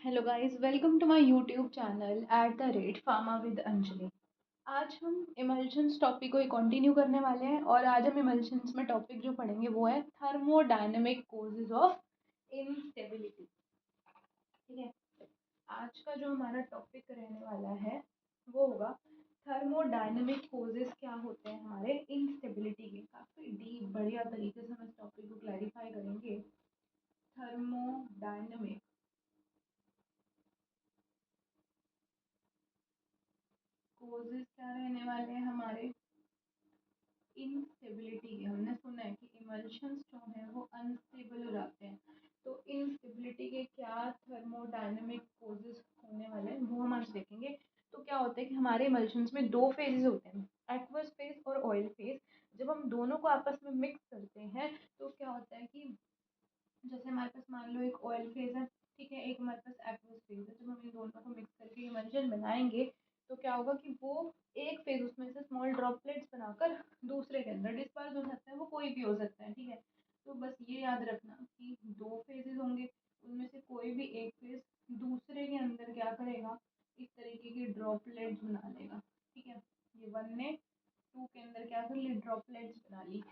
Hello guys, welcome to my YouTube channel @pharma with Anjali. आज हम emulsions topic को ही continue करने वाले हैं और आज हम इमल्शंस में टॉपिक जो पढ़ेंगे वो है थर्मोडायनेमिक कॉजेज ऑफ इंस्टेबिलिटी। ठीक है, आज का जो हमारा टॉपिक रहने वाला है वो होगा थर्मोडायनेमिक कॉजेज क्या होते हैं हमारे इंस्टेबिलिटी के। काफ़ी डीप बढ़िया तरीके से हम इस टॉपिक को क्लैरिफाई करेंगे। थर्मोडायनेमिक कॉजेज क्या रहने वाले हैं हमारे इंस्टेबिलिटी के। हमने सुना है कि इमल्शंस जो हैं वो अनस्टेबल हो जाते हैं, तो इंस्टेबिलिटी के क्या थर्मोडायनेमिक कॉजेज होने वाले हैं वो हम आज देखेंगे। तो क्या होता है कि हमारे इमल्शंस में दो फेजेस होते हैं, एक्वस फेज और ऑयल फेज। जब हम दोनों को आपस में मिक्स करते हैं तो क्या होता है कि जैसे हमारे पास मान लो एक ऑयल फेज है, ठीक है, एक हमारे पास एक्वस फेज है। जब हम इन दोनों को मिक्स करके इमल्शन बनाएंगे तो क्या होगा कि वो एक फेज उसमें से स्मॉल ड्रॉपलेट्स बनाकर दूसरे के अंदर डिस्पर्स हो सकता है। वो कोई भी हो सकता है, ठीक है। तो बस ये याद रखना कि दो फेजेस होंगे, उनमें से कोई भी एक फेज दूसरे के अंदर क्या करेगा, इस तरीके की ड्रॉपलेट्स बना लेगा। ठीक है, ये वन ने टू के अंदर क्या कर ली, ड्रॉपलेट्स बना ली।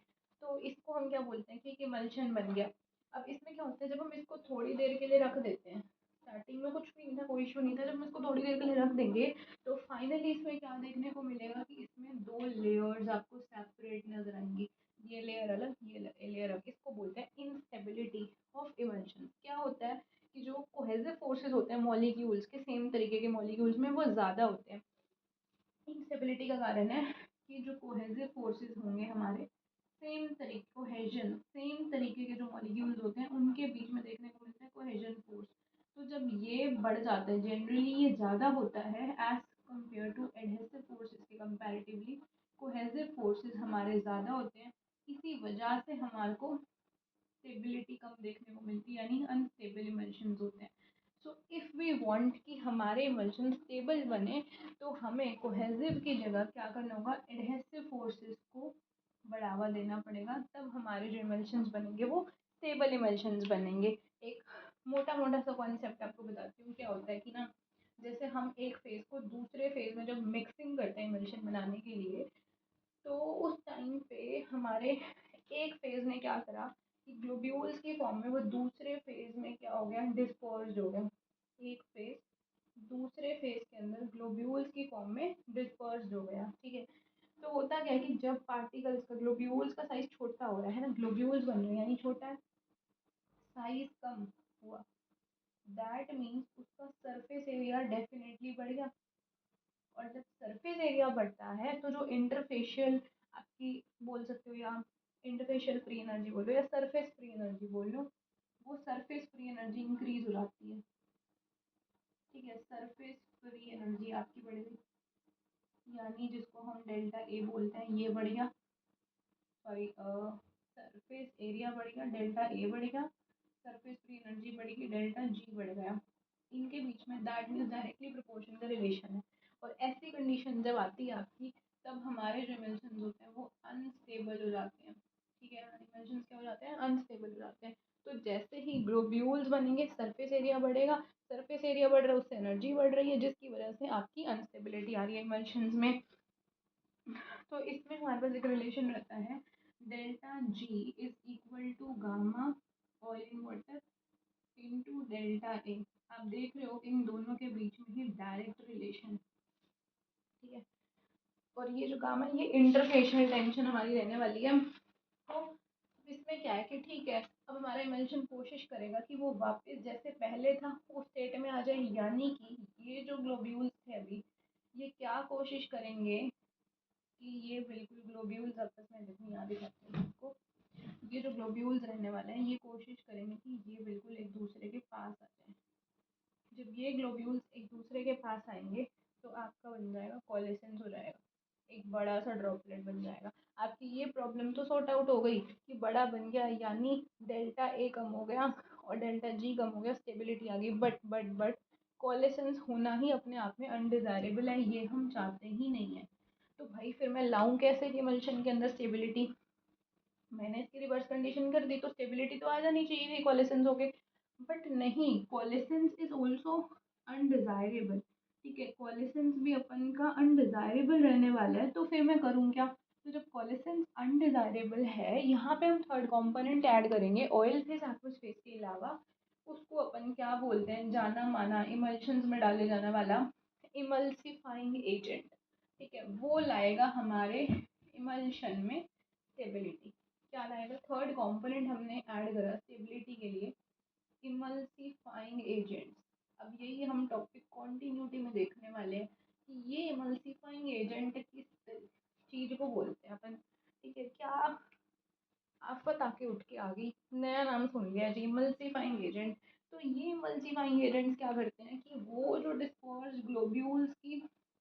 तो इसको हम क्या बोलते हैं कि एक इमल्शन बन गया। अब इसमें क्या होता है, जब हम इसको थोड़ी देर के लिए रख देते हैं, स्टार्टिंग में कुछ भी नहीं था, कोई इशू नहीं था, जब हम इसको थोड़ी देर के लिए रख देंगे तो फाइनली इसमें क्या देखने को मिलेगा कि इसमें दो लेयर्स आपको सेपरेट नजर आएंगी। ये लेयर अलग, ये लेयर अलग। इसको बोलते हैं इंस्टेबिलिटी ऑफ इमल्शन। क्या होता है कि जो कोहेसिव फोर्सेस होते हैं मॉलिक्यूल्स के, सेम तरीके के मॉलिक्यूल्स में, वो ज़्यादा होते हैं। इंस्टेबिलिटी का कारण है कि जो कोहेसिव फोर्सेस होंगे हमारे, सेम तरीके कोहेजन, सेम तरीके के जो मॉलिक्यूल्स होते हैं उनके बीच में देखने को मिलता है कोहेजन फोर्स। तो जब ये बढ़ जाता है, जनरली ये ज़्यादा होता है as compare to adhesive forces के कंपैरेटिवली। कोहेसिव फोर्सेस हमारे ज़्यादा होते हैं, इसी वजह से हमारे को स्टेबिलिटी कम देखने को मिलती है, यानी अनस्टेबल इमल्शंस होते हैं। सो इफ़ वी वांट कि हमारे इमल्शन स्टेबल बने तो हमें कोहेसिव की जगह क्या करना होगा, एडहेसिव फोर्सेस को बढ़ावा देना पड़ेगा। तब हमारे जो इमल्शंस बनेंगे वो स्टेबल इमल्शंस बनेंगे। एक मोटा मोटा सा कॉन्सेप्ट आपको बताती हूँ। क्या होता है कि ना, जैसे हम एक फेज को दूसरे फेज में जब मिक्सिंग करते हैं इमल्शन बनाने के लिए, तो उस टाइम पे हमारे एक फेज ने क्या करा कि ग्लोब्यूल्स की फॉर्म में वो दूसरे फेज में क्या हो गया, डिस्पर्स्ड हो गया। एक फेज दूसरे फेज के अंदर ग्लोब्यूल्स की फॉर्म में डिस्पर्स्ड हो गया। ठीक है, तो होता क्या है कि जब पार्टिकल्स का, ग्लोब्यूल्स का साइज छोटा हो रहा है ना, ग्लोब्यूल्स बन रहे हैं यानी छोटा है, साइज कम हुआ, दैट मीन्स उसका सरफेस एरिया डेफिनेटली बढ़ेगा। और जब सरफेस एरिया बढ़ता है तो जो इंटरफेशियल आपकी बोल सकते हो, या इंटरफेशियल फ्री एनर्जी बोलो या सरफेस फ्री एनर्जी बोल लो, वो सरफेस फ्री एनर्जी इंक्रीज हो जाती है। ठीक है, सरफेस फ्री एनर्जी आपकी बढ़ेगी, यानी जिसको हम डेल्टा ए बोलते हैं, ये बढ़ेगा। सॉरी, सरफेस एरिया बढ़ेगा, डेल्टा ए बढ़ेगा, सरफेस फ्री एनर्जी बढ़ेगी, डेल्टा जी बढ़ गया। इनके बीच में that means directly proportional relation है। और ऐसी कंडीशन जब आती है आपकी, तब हमारे जो इमल्शंस होते हैं वो अनस्टेबल हो जाते हैं। ठीक है, इमल्शंस क्या हो जाते हैं, अनस्टेबल हो जाते हैं। तो जैसे ही ग्लोब्यूल्स बनेंगे, सरफेस एरिया बढ़ेगा, सरफेस एरिया बढ़ रहा है उससे एनर्जी बढ़ रही है, जिसकी वजह से आपकी अनस्टेबिलिटी आ रही है इमल्शंस में। तो इसमें हमारे पास एक रिलेशन रहता है, delta G is equal to gamma oil in water into delta A. आप देख रहे हो इन दोनों के बीच में ही डायरेक्ट रिलेशन। ठीक है, और ये जो गामा है, ये इंटरफेशियल टेंशन हमारी रहने वाली है। तो इसमें क्या है कि ठीक है, अब हमारा इमल्शन कोशिश करेगा कि वो वापस जैसे पहले था उस स्टेट में आ जाए, यानी कि ये जो ग्लोब्यूल्स थे अभी, ये क्या कोशिश करेंगे कि ये बिल्कुल ग्लोब्यूल्स आपस में, देखो यहाँ दिखाते हैं आपको, ये जो ग्लोब्यूल्स रहने वाले हैं ये कोशिश करेंगे कि ये बिल्कुल एक दूसरे के पास आ जाए। जब ये ग्लोब्यूल्स एक दूसरे के पास आएंगे तो आपका बन जाएगा, कोलेसेंस हो जाएगा, एक बड़ा सा ड्रॉपलेट बन जाएगा। आपकी ये प्रॉब्लम तो सॉर्ट आउट हो गई कि बड़ा बन गया, यानी डेल्टा ए कम हो गया और डेल्टा जी कम हो गया, स्टेबिलिटी आ गई। बट कोलेसेंस होना ही अपने आप में अनडिजायरेबल है, ये हम चाहते ही नहीं है। तो भाई फिर मैं लाऊं कैसे कि इमल्शन के अंदर स्टेबिलिटी? मैंने इसकी रिवर्स कंडीशन कर दी तो स्टेबिलिटी तो आ जानी चाहिए थी कोलेसेंस होके। बट नहीं, कोलेसेंस इज ऑल्सो अनडिजायरेबल। ठीक है, कोलेसेंस भी अपन का अनडिजायरेबल रहने वाला है, तो फिर मैं करूँ क्या? तो जब कोलेसेंस अनडिजायरेबल है, यहाँ पे हम थर्ड कंपोनेंट ऐड करेंगे ऑयल फेज एक्वस फेज के अलावा। उसको अपन क्या बोलते हैं, जाना माना इमल्शंस में डाले जाने वाला इमल्सिफाइंग एजेंट। ठीक है, वो लाएगा हमारे इमल्शन में स्टेबिलिटी। क्या लाएगा? थर्ड कंपोनेंट हमने ऐड करा स्टेबिलिटी के लिए, इमल्सिफाइंग एजेंट्स। अब यही हम टॉपिक कॉन्टिन्यूटी में देखने वाले हैं कि ये इमल्सिफाइंग एजेंट किस चीज को बोलते हैं अपन। ठीक है, क्या आफत आके उठ के आ गई, नया नाम सुन लिया जी, इमल्सिफाइंग एजेंट। तो ये इमल्सिफाइंग एजेंट्स क्या करते हैं कि वो जो डिस्पर्स ग्लोब्यूल्स की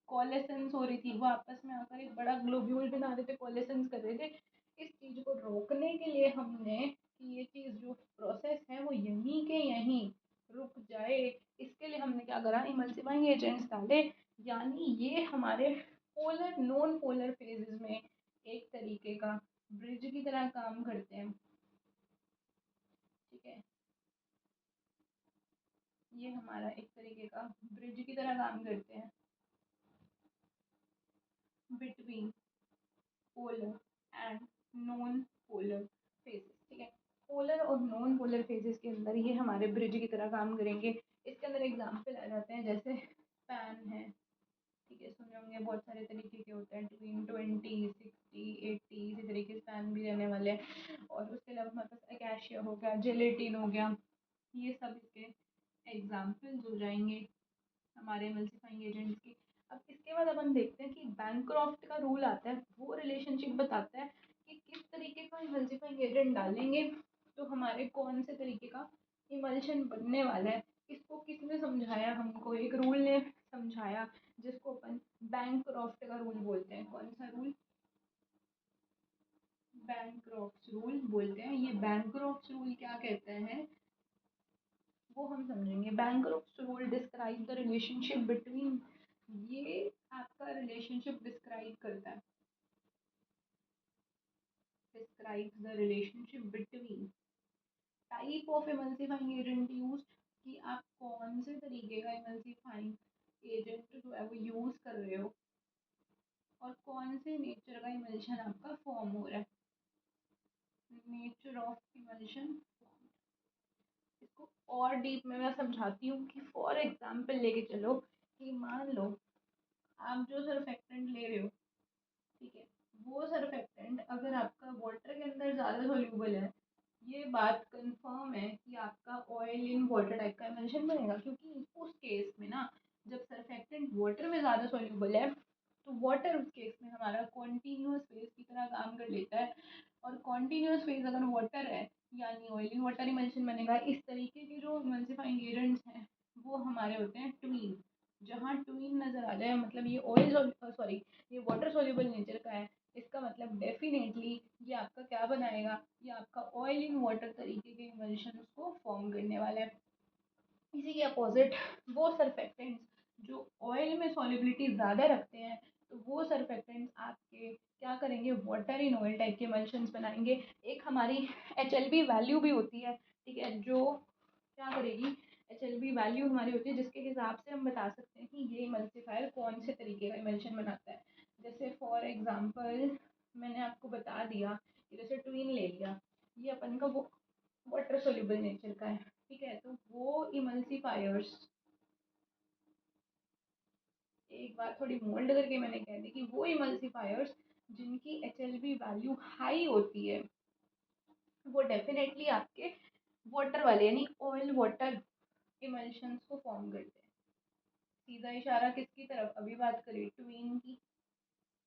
कोलेसेंस हो रही थी, वो आपस में आकर एक बड़ा ग्लोब्यूल बना रहे थे, कोलेसेंस कर रहे थे। इस चीज को रोकने के लिए हमने कि ये चीज जो प्रोसेस है वो यहीं के यहीं रुक जाए, इसके लिए हमने क्या करा, इमल्सिफाइंग एजेंट्स डाले। यानी ये हमारे पोलर नॉन पोलर फेजेस में एक तरीके का ब्रिज की तरह काम करते हैं। ठीक है, ये हमारा एक तरीके का ब्रिज की तरह काम करते हैं between polar and non polar phases. ठीक है, पोलर और नॉन पोलर फेजेस के अंदर ये हमारे ब्रिज की तरह काम करेंगे। इसके अंदर एग्जाम्पल आ जाते हैं, जैसे स्पैन है। ठीक है, सुने होंगे बहुत सारे तरीके के होते हैं, 20, 60, 80, इसी तरीके से स्पैन भी रहने वाले हैं। और उसके अलावा हमारे पास अकेशिया हो गया, जेलेटिन हो गया, ये सब इसके एग्जाम्पल्स हो जाएंगे हमारे एमल्सिफाइंग एजेंट्स की। अब इसके बाद अपन देखते हैं कि बैंक्रॉफ्ट का रूल आता है, वो रिलेशनशिप बताता है कि किस तरीके का एमल्सिफाइंग एजेंट डालेंगे तो हमारे कौन से तरीके का इमल्शन बनने वाला है। इसको किसने समझाया? हमको एक रूल ने समझाया, जिसको अपन बैंक्रॉफ्ट का रूल बोलते हैं। कौन सा रूल? बैंक्रॉफ्ट रूल बोलते हैं। ये बैंक्रॉफ्ट रूल क्या कहते हैं वो हम समझेंगे। Bancroft rule describe the relationship between, ये आपका रिलेशनशिप डिस्क्राइब करता है, describe the relationship between type of emulsifying agent used, कि आप कौन से तरीके का इमल्सिफाइंग एजेंट जो है वो यूज कर रहे हो, और कौन से नेचर का इमल्शन आपका फॉर्म हो रहा है, नेचर ऑफ इमल्शन। इसको और डीप में मैं समझाती हूँ कि फॉर एग्जाम्पल लेके चलो कि मान लो आप जो सरफेक्टेंट ले रहे हो, ठीक है, वो सरफेक्टेंट अगर आपका वाटर के अंदर ज़्यादा सोल्यूबल है, ये बात कंफर्म है कि आपका ऑयल इन वाटर टाइप का इमल्शन बनेगा। क्योंकि उस केस में ना, जब सरफेक्टेंट वाटर में ज़्यादा सोल्यूबल है, तो वाटर उस केस में हमारा कॉन्टीन्यूअस फेज की तरह काम कर लेता है। और कॉन्टीन्यूअस फेज अगर वाटर है, यानी ऑयल इन वाटर इमल्शन बनेगा। इस तरीके के जो इमल्सिफाइंग एजेंट्स हैं वो हमारे होते हैं ट्वीन। जहाँ ट्वीन नज़र आ जाए, मतलब ये ऑयल सॉरी ये वाटर सोल्यूबल नेचर का है, इसका मतलब डेफिनेटली ये आपका क्या बनाएगा, ये आपका ऑयल इन वाटर तरीके के इमल्शन को फॉर्म करने वाला है। इसी के अपोजिट वो सरफेक्टेंट्स जो ऑयल में सॉल्युबिलिटी ज़्यादा रखते हैं, तो वो सरफेक्टेंट्स आपके क्या करेंगे, वाटर इन ऑयल टाइप के इमल्शंस बनाएंगे। एक हमारी HLB वैल्यू भी होती है, ठीक है, जो क्या करेगी, HLB वैल्यू हमारी होती है जिसके हिसाब से हम बता सकते हैं कि ये इमल्सिफायर कौन से तरीके का इमल्शन बनाता है। जैसे फॉर एग्जांपल मैंने आपको बता दिया कि जैसे ट्विन ले लिया, ये अपन का वो वाटर सोल्यूबल नेचर का है। ठीक है, तो वो इमल्सिफायर्स, एक बार थोड़ी मोल्ड करके मैंने कह दी कि वो इमल्सिफायर्स जिनकी HLB वैल्यू हाई होती है, वो डेफिनेटली आपके वाटर वाले यानी ऑयल वाटर इमल्शंस को फॉर्म करते हैं। सीधा इशारा किसकी तरफ? अभी बात करें ट्वीन की।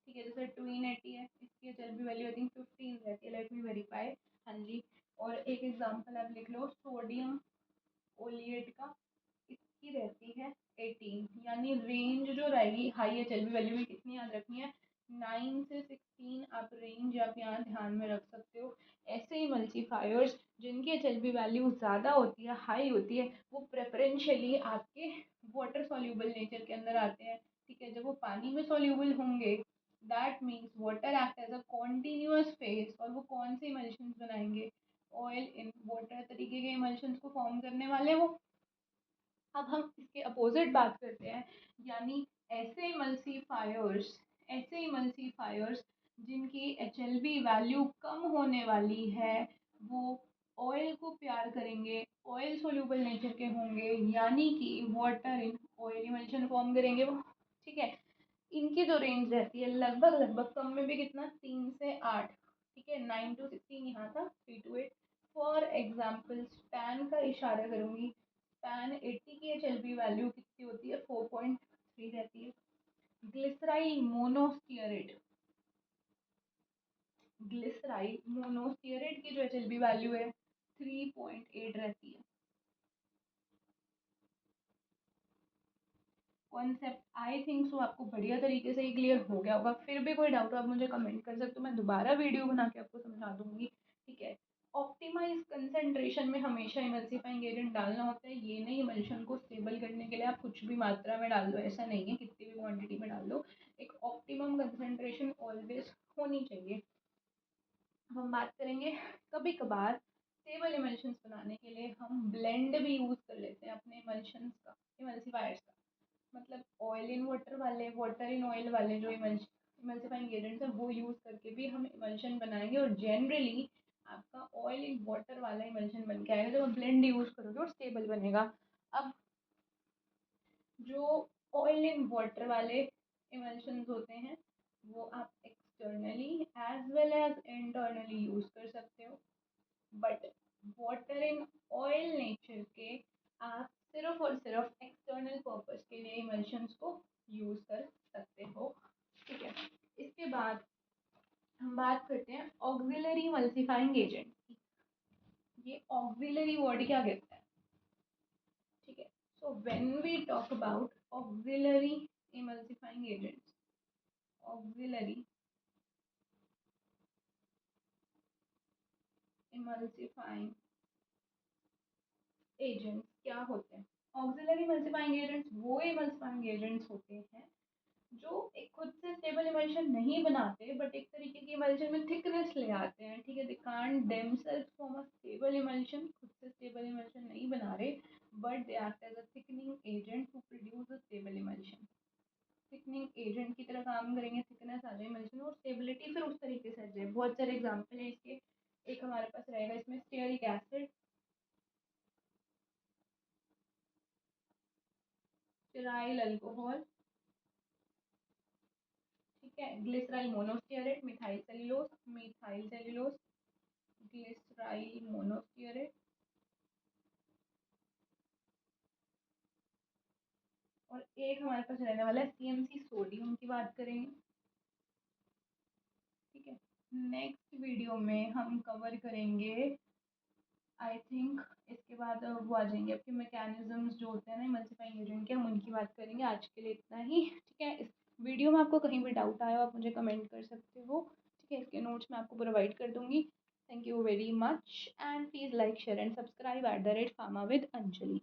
ठीक है, जैसे ट्वीन 80 है, इसकी HLB वैल्यू आई थिंक 15 रहती है, लेट मी वेरीफाई। हाँ जी, और एक एग्जांपल आप लिख लो सोडियम ओलिएट का, इसकी रहती है 18। यानी रेंज जो रहेगी हाई HLB वैल्यू में कितनी याद रखनी है, 9 से 16 आप रेंज आप यहाँ ध्यान में रख सकते हो। ऐसे ही मल्टीफायर्स जिनकी HLB वैल्यू ज़्यादा होती है, हाई होती है, वो प्रेफरेंशियली आपके वाटर सॉल्यूबल नेचर के अंदर आते हैं। ठीक है, जब वो पानी में सॉल्यूबल होंगे, that means water act as a continuous phase, और वो कौन से इमल्शंस बनाएंगे, ऑयल इन वाटर तरीके के इमल्शंस को फॉर्म करने वाले वो। अब हम इसके अपोजिट बात करते हैं, यानी ऐसे इमल्सीफायर्स जिनकी HLB वैल्यू कम होने वाली है, वो ऑयल को प्यार करेंगे, ऑयल सोल्यूबल नेचर के होंगे, यानी कि water in oil emulsion form करेंगे वो। ठीक है, इनकी जो रेंज रहती है लगभग लगभग कम में भी कितना 3 से 8, ठीक है 9 to 16 यहाँ था 3 to 8। फॉर एग्जाम्पल स्पैन का इशारा करूँगी, स्पैन 80 की HLB वैल्यू कितनी होती है 4.3 रहती है। ग्लिसराइल मोनोस्टीयरेट की जो HLB वैल्यू है 3.8 रहती है। कॉन्सेप्ट आई थिंक सो आपको बढ़िया तरीके से ही क्लियर हो गया होगा। फिर भी कोई डाउट हो आप मुझे कमेंट कर सकते हो, मैं दोबारा वीडियो बना के आपको समझा दूंगी। ठीक है, ऑप्टिमाइज कंसेंट्रेशन में हमेशा इमल्सिफाइंग एजेंट डालना होता है। ये नहीं इमल्शन को स्टेबल करने के लिए आप कुछ भी मात्रा में डाल दो, ऐसा नहीं है, कितनी भी क्वांटिटी में डाल दो, एक ऑप्टिमम कंसेंट्रेशन ऑलवेज होनी चाहिए। हम बात करेंगे कभी कभार स्टेबल इमल्शंस बनाने के लिए हम ब्लेंड भी यूज़ कर लेते हैं अपने इमल्शंस का, इमल्सीफायर्स का। मतलब ऑयल इन वाटर वाले, वाटर इन ऑयल वाले जो इमल्सिफाइंग एजेंट्स हैं वो यूज़ करके भी हम इमल्शन बनाएंगे, और जनरली आपका ऑयल इन वाटर वाला इमल्शन बन के आएगा जब आप ब्लेंड यूज़ करोगे और स्टेबल बनेगा। अब जो ऑयल इन वाटर वाले इमल्शंस होते हैं वो आप externally as well as internally use कर सकते हो, but water in oil nature के आप सिर्फ और सिर्फ एक्सटर्नल पर्पस के लिए इमल्शंस को यूज़ कर सकते हो। ठीक है, इसके बाद हम बात करते हैं ऑक्सिलरी इमल्सिफाइंग एजेंट की। ये ऑक्सिलरी वर्ड क्या कहता है? ठीक है, so when we talk about auxiliary emulsifying agents, auxiliary emulsifying agents क्या होते हैं? ऑक्सिलरी इमल्सिफाइंग एजेंट्स वो इमल्सिफाइंग एजेंट्स होते हैं जो एक खुद से स्टेबल इमल्शन नहीं बनाते, बट एक तरीके की इमल्शन में थिकनेस ले आते हैं। ठीक है, they can't themselves form a stable emulsion, खुद से स्टेबल इमल्शन नहीं बना रहे, but they act as a thickening agent to produce a stable emulsion. Thickening agent की तरह काम करेंगे, थिकनेस आ जाए इमल्शन और स्टेबिलिटी फिर उस तरीके से आ जाए। बहुत सारे एग्जाम्पल है इसके, एक हमारे पास रहेगा इसमें स्टेरिक एसिड, स्टेराइल अल्कोहल, ठीक है, ग्लिसराइल मोनोस्टेरेट, मिथाइल सेल्यूलोज, ग्लिसराइल मोनोस्टेरेट, और एक हमारे पास रहने वाला है CMC सोडियम की बात करेंगे। ठीक है, नेक्स्ट वीडियो में हम कवर करेंगे आई थिंक, इसके बाद वो आ जाएंगे आपके मैकेनिज्म्स जो होते हैं ना इमल्सिफाइंग एजेंट के, हम उनकी बात करेंगे। आज के लिए इतना ही। ठीक है, इस वीडियो में आपको कहीं भी डाउट आया हो आप मुझे कमेंट कर सकते हो। ठीक है, इसके नोट्स मैं आपको प्रोवाइड कर दूंगी। Thank you very much and please like share and subscribe @pharma with Anjali।